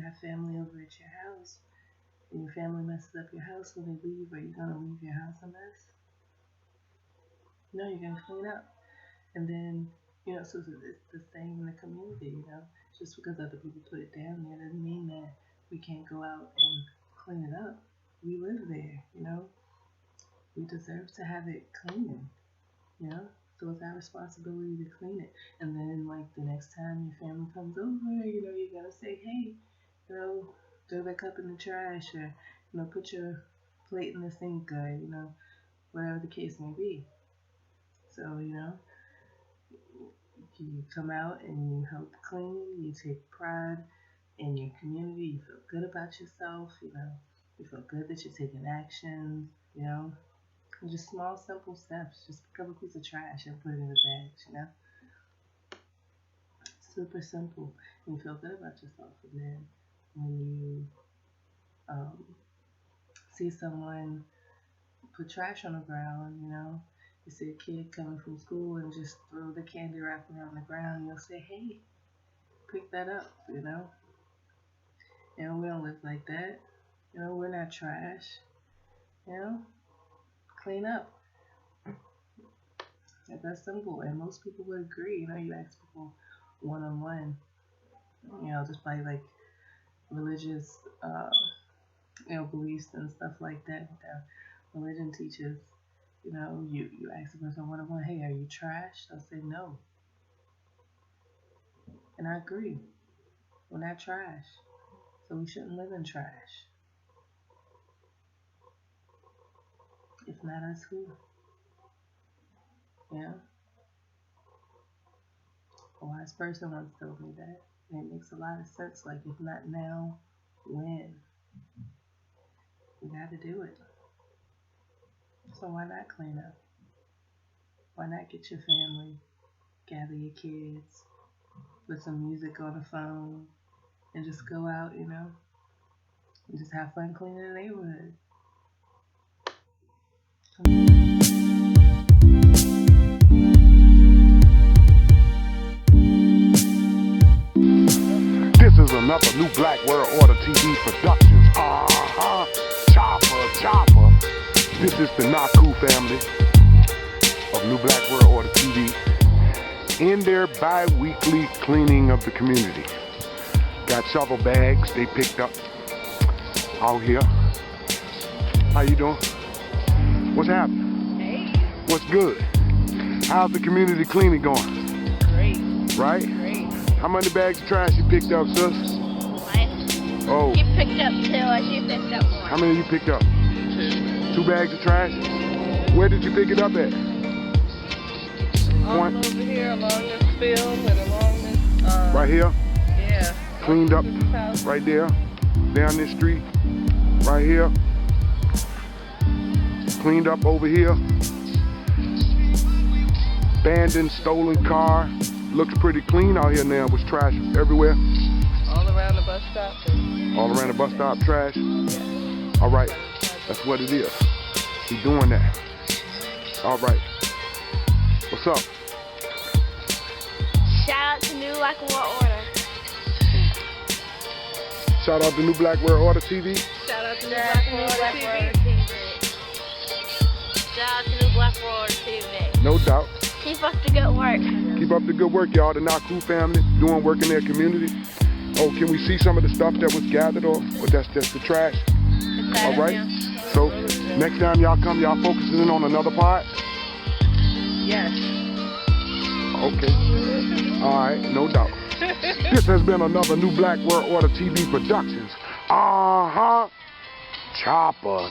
have family over at your house and your family messes up your house when they leave, are you going to leave your house a mess? No, you're going to clean up. And then, so it's the same in the community, Just because other people put it down there doesn't mean that we can't go out and clean it up. We live there, We deserve to have it clean, So it's our responsibility to clean it. And then, the next time your family comes over, you gotta say, hey, throw that cup in the trash, or, put your plate in the sink, or, whatever the case may be. So, you come out and you help clean, you take pride in your community, you feel good about yourself, you feel good that you're taking actions, And just small, simple steps. Just pick up a piece of trash and put it in the bags, Super simple. And you feel good about yourself. And then when you see someone put trash on the ground, you see a kid coming from school and just throw the candy wrapper on the ground, you'll say, hey, pick that up, we don't live like that. We're not trash. Clean up. That's simple, and most people would agree. You ask people one-on-one, just by religious, beliefs and stuff like that. Religion teaches, you ask a person one-on-one, hey, are you trash? They'll say no. And I agree. We're not trash, so we shouldn't live in trash. If not us, who? A wise person once told me that. And it makes a lot of sense. If not now, when? We got to do it. So why not clean up? Why not get your family, gather your kids, put some music on the phone, and just go out, and just have fun cleaning the neighborhood? This is another New Black World Order TV Productions. Chopper. This is the Naku family of New Black World Order TV in their bi-weekly cleaning of the community. Got shovel bags they picked up out here. How you doing? What's happening? Hey. What's good? How's the community cleaning going? Great. Right? Great. How many bags of trash you picked up, sis? One. Oh. She picked up two, and she picked up one. How many you picked up? Two. 2 bags of trash? Where did you pick it up at? All over here, along this field, and along this, right here? Yeah. Cleaned up right there. Down this street. Right here. Cleaned up over here. Abandoned, stolen car. Looks pretty clean out here now. With trash everywhere. All around the bus stop. All around the bus stop, trash? Yeah. All right. That's what it is. He's doing that. All right. What's up? Shout out to New Black World Order. Shout out to New Black World Order TV. Shout out to New Black World Order TV. Shout out to New Black World Order TV. No doubt. Keep up the good work. Keep up the good work, y'all. The Naku family doing work in their community. Oh, can we see some of the stuff that was gathered, or that's just the trash? All right. So next time y'all come, y'all focusing in on another part? Yes. Okay. All right, no doubt. This has been another New Black World Order TV Productions. Chopper.